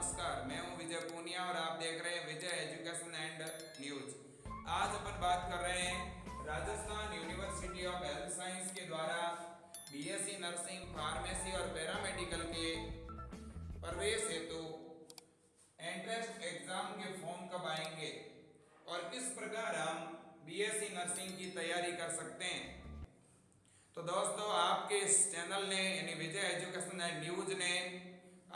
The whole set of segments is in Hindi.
नमस्कार, मैं हूं विजय पूनिया और आप देख रहे हैं विजय एजुकेशन एंड न्यूज। आज अपन बात कर रहे हैं Rajasthan university of health science के द्वारा बीएससी नर्सिंग, फार्मेसी और पैरामेडिकल के प्रवेश हेतु एंट्रेंस एग्जाम के फॉर्म कब आएंगे और किस प्रकार हम बीएससी नर्सिंग की तैयारी कर सकते हैं। तो दोस्तों, आपके इस चैनल ने यानी विजय एजुकेशन एंड न्यूज ने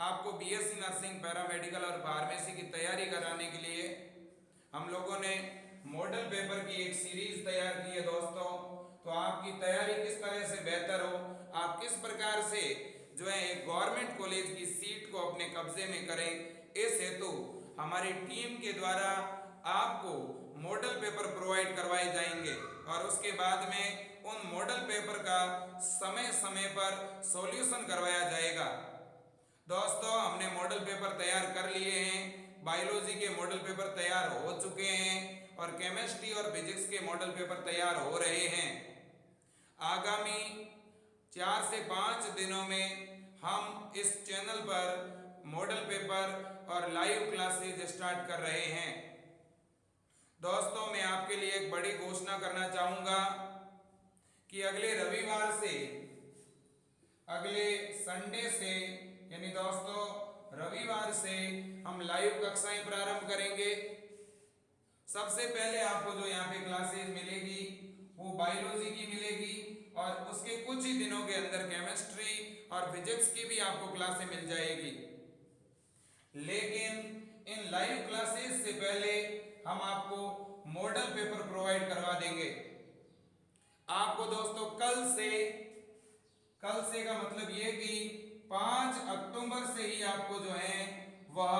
आपको बीएससी नर्सिंग, पैरामेडिकल और फार्मेसी की तैयारी कराने के लिए हम लोगों ने मॉडल पेपर की एक सीरीज तैयार की है दोस्तों। तो आपकी तैयारी किस तरह से बेहतर हो, आप किस प्रकार से जो है एक गवर्नमेंट कॉलेज की सीट को अपने कब्जे में करें, इस हेतु हमारी टीम के द्वारा आपको मॉडल पेपर प्रोवाइड करवाए जाएंगे और उसके बाद में उन मॉडल पेपर का समय समय पर सॉल्यूशन करवाया जाएगा। दोस्तों, हमने मॉडल पेपर तैयार कर लिए हैं, बायोलॉजी के मॉडल पेपर तैयार हो चुके हैं और केमिस्ट्री और फिजिक्स के मॉडल पेपर तैयार हो रहे हैं। आगामी 4 से 5 दिनों में हम इस चैनल पर मॉडल पेपर और लाइव क्लासेज स्टार्ट कर रहे हैं। दोस्तों, मैं आपके लिए एक बड़ी घोषणा करना चाहूंगा कि अगले रविवार से, अगले संडे से, यानी दोस्तों रविवार से हम लाइव कक्षाएं प्रारंभ करेंगे। सबसे पहले आपको जो यहाँ पे क्लासेज मिलेगी वो बायोलॉजी की मिलेगी और उसके कुछ ही दिनों के अंदर केमिस्ट्री और फिजिक्स की भी आपको क्लासें मिल जाएगी। लेकिन इन लाइव क्लासेस से पहले हम आपको मॉडल पेपर प्रोवाइड करवा देंगे। आपको दोस्तों कल से का मतलब ये कि 5 अक्टूबर से ही आपको जो है वह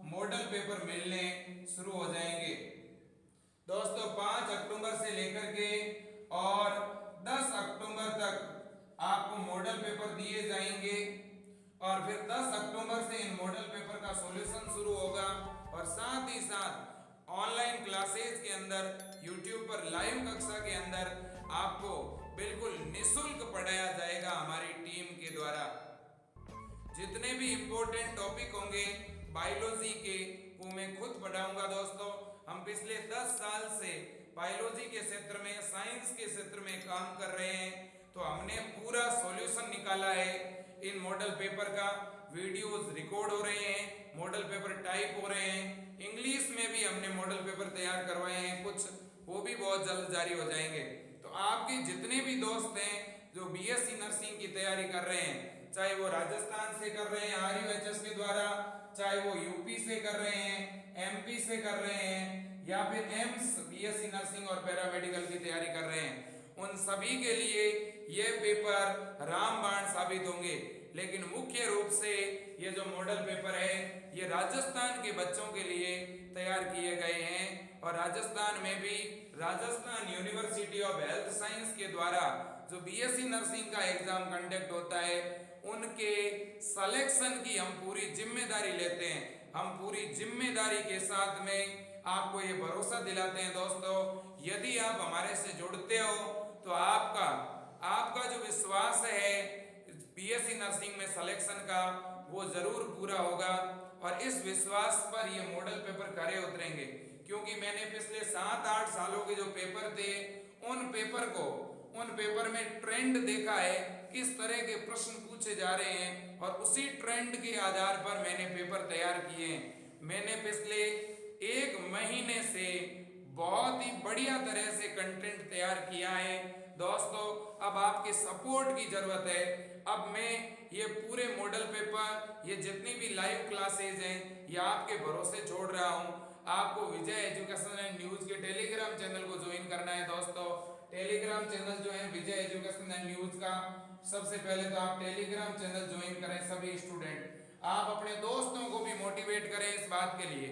मॉडल पेपर मिलने शुरू हो जाएंगे। दोस्तों 5 अक्टूबर से लेकर के और 10 अक्टूबर तक आपको मॉडल पेपर दिए जाएंगे और फिर 10 अक्टूबर से इन मॉडल पेपर का सॉल्यूशन शुरू होगा और साथ ही साथ ऑनलाइन क्लासेज के अंदर YouTube पर लाइव कक्षा के अंदर आपको बिल्कुल निःशुल्क पढ़ाया जाएगा हमारी टीम के द्वारा। जितने भी इंपॉर्टेंट टॉपिक होंगे बायोलॉजी के वो मैं खुद पढ़ाऊंगा। दोस्तों, हम पिछले 10 साल से बायोलॉजी के क्षेत्र में, साइंस के क्षेत्र में काम कर रहे हैं, तो हमने पूरा सॉल्यूशन निकाला है। इन मॉडल पेपर का वीडियोस रिकॉर्ड हो रहे हैं, मॉडल पेपर टाइप हो रहे हैं, इंग्लिश में भी हमने मॉडल पेपर तैयार करवाए हैं, कुछ वो भी बहुत जल्द जारी हो जाएंगे। तो आपके जितने भी दोस्त हैं जो बीएससी नर्सिंग की तैयारी कर रहे हैं, चाहे वो राजस्थान से कर रहे हैं आरयूएचएस के द्वारा, चाहे वो यूपी से कर रहे हैं, एमपी से कर रहे हैं या फिर एम्स बीएससी नर्सिंग और पैरामेडिकल की तैयारी कर रहे हैं, उन सभी के लिए ये पेपर रामबाण साबित होंगे। लेकिन मुख्य रूप से ये जो मॉडल पेपर है ये राजस्थान के बच्चों के लिए तैयार किए गए हैं और राजस्थान में भी Rajasthan university of health science के द्वारा जो बीएससी नर्सिंग का एग्जाम कंडक्ट होता है उनके सिलेक्शन की हम पूरी जिम्मेदारी लेते हैं। हम पूरी जिम्मेदारी के साथ में आपको ये भरोसा दिलाते हैं दोस्तों, यदि आप हमारे से जुड़ते हो तो आपका जो विश्वास है बीएससी नर्सिंग में सिलेक्शन का वो जरूर पूरा होगा और इस विश्वास पर ये मॉडल पेपर खरे उतरेंगे। क्योंकि मैंने पिछले 7-8 सालों के जो पेपर थे उन पेपर में ट्रेंड देखा है, किस तरह के प्रश्न पूछे जा रहे हैं और उसी ट्रेंड के आधार पर मैंने पेपर तैयार किए हैं। मैंने पिछले 1 महीने से बहुत ही बढ़िया तरह से कंटेंट तैयार किया है। दोस्तों, अब आपके सपोर्ट की जरूरत है। अब मैं ये पूरे मॉडल पेपर, ये जितनी भी लाइव क्लासेज हैं, ये आपके भरोसे छोड़ रहा हूँ। आपको विजय एजुकेशन एंड न्यूज के टेलीग्राम चैनल को ज्वाइन करना है। दोस्तों, टेलीग्राम चैनल जो है विजय एजुकेशन एंड न्यूज का, सबसे पहले तो आप टेलीग्राम चैनल ज्वाइन करें। सभी स्टूडेंट आप अपने दोस्तों को भी मोटिवेट करें इस बात के लिए।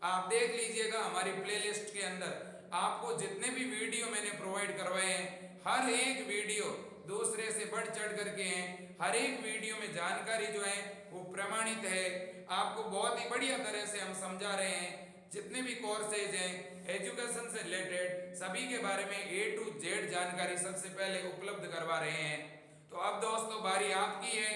आप देख लीजिएगा हमारी प्लेलिस्ट के अंदर आपको जितने भी वीडियो मैंने प्रोवाइड करवाए हैं, हर एक वीडियो दूसरे से बढ़ चढ़ करके हैं। हर एक वीडियो में जानकारी जो है वो प्रमाणित है। आपको बहुत ही बढ़िया तरह से हम समझा रहे हैं। जितने भी कोर्सेज हैं एजुकेशन से रिलेटेड सभी के बारे में A to Z जानकारी सबसे पहले उपलब्ध करवा रहे हैं। तो अब दोस्तों बारी आपकी है,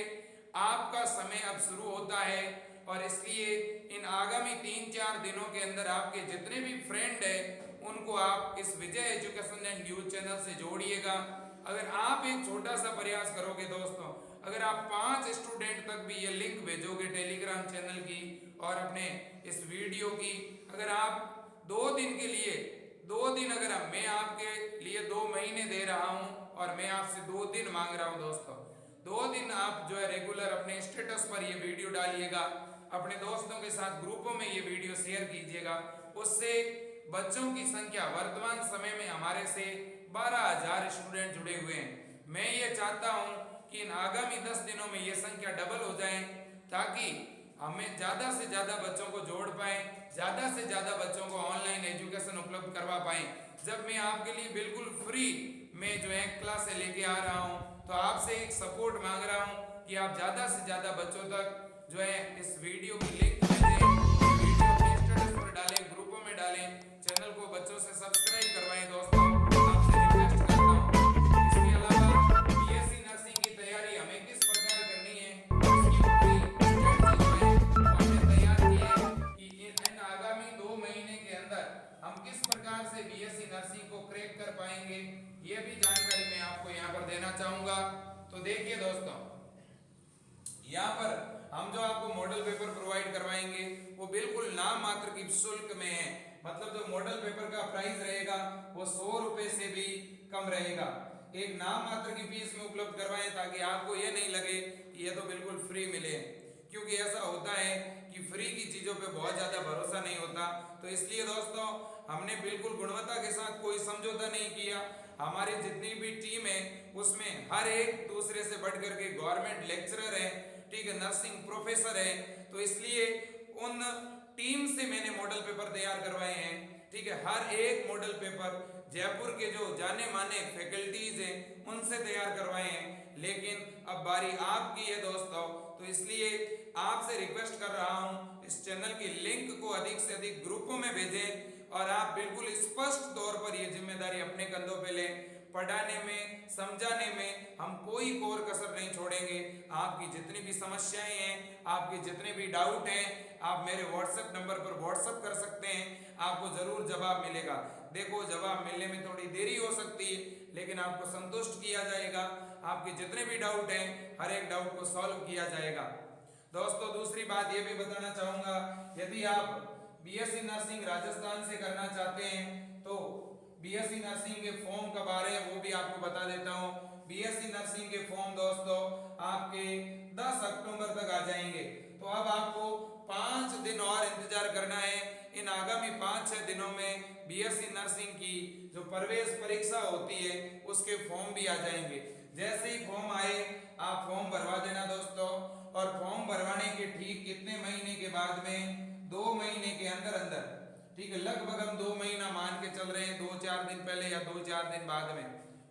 आपका समय अब शुरू होता है और इसलिए इन आगामी 3-4 दिनों के अंदर आपके जितने भी फ्रेंड है उनको आप इस विजय एजुकेशन एंड न्यूज चैनल से जोड़िएगा। अगर आप एक छोटा सा प्रयास करोगे दोस्तों, अगर आप 5 स्टूडेंट तक भी ये लिंक भेजोगे टेलीग्राम चैनल की और अपने इस वीडियो की, अगर आप 2 दिन के लिए 2 दिन अगर मैं आपके लिए 2 महीने दे रहा हूं और मैं आपसे 2 दिन मांग रहा हूं दोस्तों, 2 दिन आप जो है रेगुलर अपने स्टेटस पर ये वीडियो डालिएगा, अपने दोस्तों के साथ ग्रुपों में ये वीडियो शेयर कीजिएगा। उससे बच्चों की संख्या वर्तमान समय में हमारे से 12,000 स्टूडेंट जुड़े हुए हैं। मैं ये चाहता हूं कि इन आगामी 10 दिनों में ये संख्या डबल हो जाए ताकि हमें ज़्यादा से ज़्यादा बच्चों को जोड़ पाएं, ज़्यादा से ज़्यादा बच्चों को ऑनलाइन एजुकेशन उपलब्ध करवा पाएं। जब मैं आपके लिए बिल्कुल फ्री में जो है क्लासें लेके आ रहा हूं तो आपसे एक सपोर्ट मांग रहा हूं कि आप ज़्यादा से ज़्यादा बच्चों तक जो है इस वीडियो की लिंक भेजें, वीडियो अपने स्टेटस पर डालें, ग्रुपों में डालें, चैनल को बच्चों से सब्सक्राइब करवाएं दोस्तों, आपसे रिक्वेस्ट करता हूं। इसके अलावा बीएससी नर्सिंग की तैयारी हमें किस प्रकार करनी है इसकी पूरी स्ट्रेटजी जो है हमने तैयार की है कि इन आगामी 2 महीने के अंदर हम किस प्रकार से बीएससी नर्सिंग को क्रैक कर पाएंगे, ये भी जानकारी मैं आपको यहाँ पर देना चाहूंगा। तो देखिए दोस्तों, यहाँ पर हम जो आपको मॉडल पेपर प्रोवाइड करवाएंगे वो बिल्कुल नाम मात्र की शुल्क में है। मतलब जो मॉडल पेपर का प्राइस रहेगा वो 100 रुपए से भी कम रहेगा। एक नाम मात्र की फीस में उपलब्ध करवाएं ताकि आपको ये नहीं लगे कि ये तो बिल्कुल फ्री मिले, क्योंकि ऐसा होता है कि फ्री की चीज़ों पे बहुत ज़्यादा भरोसा नहीं होता। तो इसलिए दोस्तों हमने बिल्कुल गुणवत्ता के साथ कोई समझौता नहीं किया। हमारी जितनी भी टीम है उसमें हर एक दूसरे से बढ़ कर के गवर्नमेंट लेक्चरर है, ठीक है, नर्सिंग प्रोफेसर है, तो इसलिए उन टीम से मैंने मॉडल पेपर तैयार करवाए हैं, ठीक है। हर एक मॉडल पेपर जयपुर के जो जाने माने फैकल्टीज हैं उनसे तैयार करवाए हैं। लेकिन अब बारी आपकी है दोस्तों, तो इसलिए आपसे रिक्वेस्ट कर रहा हूं इस चैनल की लिंक को अधिक से अधिक ग्रुपों में भेजें और आप बिल्कुल स्पष्ट तौर पर ये जिम्मेदारी अपने कंधों पे लें। पढ़ाने में, समझाने में हम कोई कोर कसर नहीं छोड़ेंगे। आपकी जितनी भी समस्याएं हैं, आपके जितने भी डाउट हैं, आप मेरे व्हाट्सएप नंबर पर व्हाट्सएप कर सकते हैं, आपको जरूर जवाब मिलेगा। देखो, जवाब मिलने में थोड़ी देरी हो सकती है लेकिन आपको संतुष्ट किया जाएगा। आपके जितने भी डाउट हैं हर एक डाउट को सॉल्व किया जाएगा। दोस्तों दूसरी बात ये भी बताना चाहूंगा, यदि आप बीएससी नर्सिंग राजस्थान से करना चाहते हैं तो बीएससी नर्सिंग के फॉर्म कब आ रहे हैं वो भी आपको बता देता हूं। बीएससी नर्सिंग के फॉर्म दोस्तों आपके 10 अक्टूबर तक आ जाएंगे। तो अब आपको 5 दिन और इंतजार करना है। इन आगामी 5-6 दिनों में बीएससी नर्सिंग की जो प्रवेश परीक्षा होती है उसके फॉर्म भी आ जाएंगे। जैसे ही फॉर्म आए आप फॉर्म भरवा देना दोस्तों, और फॉर्म भरवाने के ठीक कितने महीने के बाद में, 2 महीने के अंदर अंदर, ठीक है, लगभग हम 2 महीना मान के चल रहे हैं, 2-4 दिन पहले या 2-4 दिन बाद में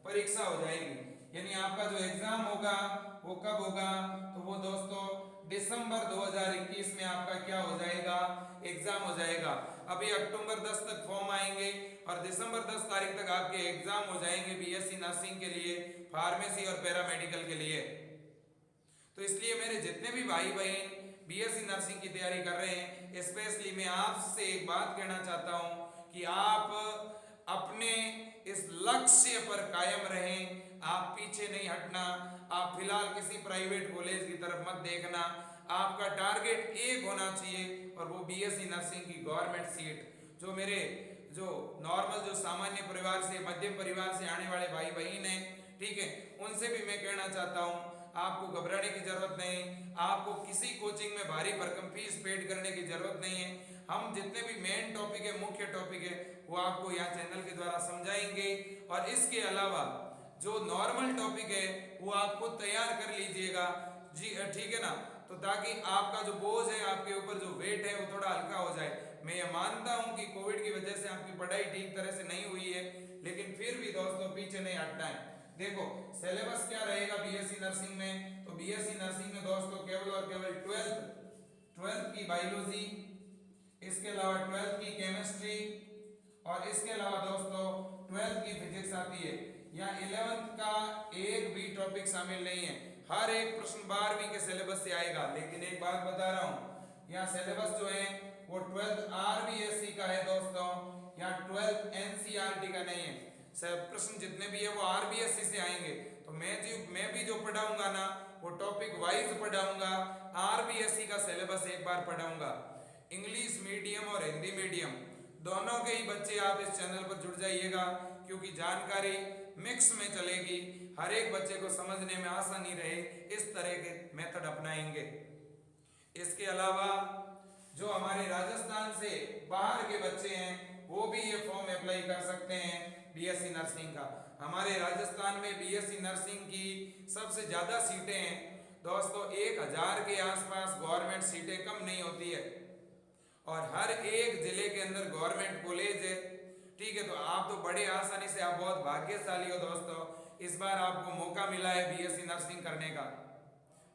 परीक्षा हो जाएगी। यानी आपका जो एग्जाम होगा वो कब होगा, तो वो दोस्तों दिसंबर 2021 में आपका क्या हो जाएगा, एग्जाम हो जाएगा। अभी अक्टूबर 10 तक फॉर्म आएंगे और दिसंबर 10 तारीख तक आपके एग्जाम हो जाएंगे बीएससी नर्सिंग के लिए, फार्मेसी और पैरामेडिकल के लिए। तो इसलिए मेरे जितने भी भाई बहन बीएससी नर्सिंग की तैयारी कर रहे हैं, स्पेशली मैं आपसे एक बात कहना चाहता हूं कि आप अपने इस लक्ष्य पर कायम रहें, आप पीछे नहीं हटना। आप फिलहाल किसी प्राइवेट कॉलेज की तरफ मत देखना, आपका टारगेट एक होना चाहिए और वो बीएससी नर्सिंग की गवर्नमेंट सीट। जो मेरे जो नॉर्मल जो सामान्य परिवार से, मध्यम परिवार से आने वाले भाई बहन हैं, ठीक है, उनसे भी मैं कहना चाहता हूँ आपको घबराने की जरूरत नहीं, आपको किसी कोचिंग में भारी भरकम फीस पेड करने की जरूरत नहीं है। हम जितने भी मेन टॉपिक है, मुख्य टॉपिक है, वो आपको यहाँ चैनल के द्वारा समझाएंगे। और इसके अलावा जो नॉर्मल टॉपिक है वो आप खुद तैयार कर लीजिएगा जी, ठीक है ना, तो ताकि आपका जो बोझ है, आपके ऊपर जो वेट है वो थोड़ा हल्का हो जाए। मैं ये मानता हूँ कि कोविड की वजह से आपकी पढ़ाई ठीक तरह से नहीं हुई है, लेकिन फिर भी दोस्तों पीछे नहीं हटना है। देखो सिलेबस क्या रहेगा बीएससी नर्सिंग में, तो बीएससी नर्सिंग में दोस्तों केवल और केवल 12th की बायोलॉजी, इसके अलावा 12th की केमिस्ट्री और इसके अलावा दोस्तों 12th की फिजिक्स आती है। यहाँ 11th का एक भी टॉपिक शामिल नहीं है। हर एक प्रश्न 12वीं के सिलेबस से आएगा। लेकिन एक बात बता रहा हूँ, यहाँ सिलेबस जो है वो 12th RBSE का है दोस्तों, यहाँ 12th NCERT का नहीं है। सब प्रश्न जितने भी है वो RBSE से आएंगे। तो मैं भी जो पढ़ाऊंगा ना वो टॉपिक वाइज पढ़ाऊंगा, RBSE का सिलेबस एक बार पढ़ाऊंगा। इंग्लिश मीडियम और हिंदी मीडियम दोनों के ही बच्चे आप इस चैनल पर जुड़ जाइएगा, क्योंकि जानकारी मिक्स में चलेगी, हर एक बच्चे को समझने में आसानी रहे, इस तरह के मेथड अपनाएंगे। इसके अलावा जो हमारे राजस्थान से बाहर के बच्चे हैं वो भी ये फॉर्म अप्लाई कर सकते हैं BSc नर्सिंग का। हमारे राजस्थान में BSc नर्सिंग की सबसे ज़्यादा सीटें हैं दोस्तों, 1000 के आसपास गवर्नमेंट सीटें कम नहीं होती है, और हर एक जिले के अंदर गवर्नमेंट कॉलेज है। ठीक है, तो आप तो बड़े आसानी से, आप बहुत भाग्यशाली हो दोस्तों, इस बार आपको मौका मिला है BSc नर्सिंग करने का।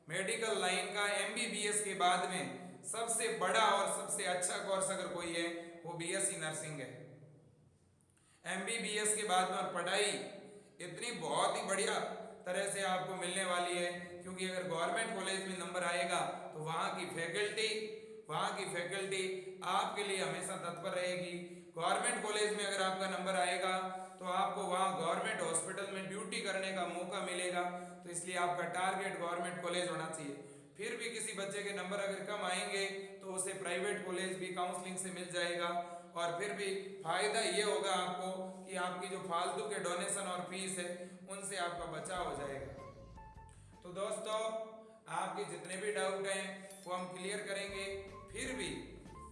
मेडिकल लाइन का MBBS के बाद में सबसे बड़ा और सबसे अच्छा कोर्स अगर कोई है वो BSc नर्सिंग है। MBBS के बाद में पढ़ाई इतनी बहुत ही बढ़िया तरह से आपको मिलने वाली है, क्योंकि अगर गवर्नमेंट कॉलेज में नंबर आएगा तो वहाँ की फैकल्टी आपके लिए हमेशा तत्पर रहेगी। गवर्नमेंट कॉलेज में अगर आपका नंबर आएगा तो आपको वहाँ गवर्नमेंट हॉस्पिटल में ड्यूटी करने का मौका मिलेगा, तो इसलिए आपका टारगेट गवर्नमेंट कॉलेज होना चाहिए। फिर भी किसी बच्चे के नंबर अगर कम आएंगे तो उसे प्राइवेट कॉलेज भी काउंसलिंग से मिल जाएगा, और फिर भी फायदा ये होगा आपको कि आपकी जो फालतू के डोनेशन और फीस है उनसे आपका बचाव हो जाएगा। तो दोस्तों आपके जितने भी डाउट हैं वो हम क्लियर करेंगे। फिर भी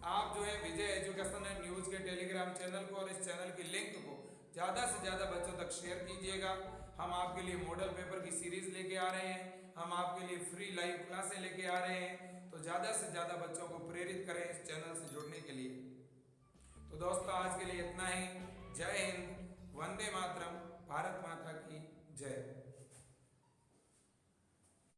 आप जो है विजय एजुकेशन एंड न्यूज़ के टेलीग्राम चैनल को और इस चैनल की लिंक को ज़्यादा से ज़्यादा बच्चों तक शेयर कीजिएगा। हम आपके लिए मॉडल पेपर की सीरीज लेके आ रहे हैं, हम आपके लिए फ्री लाइव क्लासें लेके आ रहे हैं, तो ज़्यादा से ज़्यादा बच्चों को प्रेरित करें इस चैनल से जुड़ने के लिए। तो दोस्तों आज के लिए इतना ही। जय हिंद, वंदे मातरम, भारत माता की जय।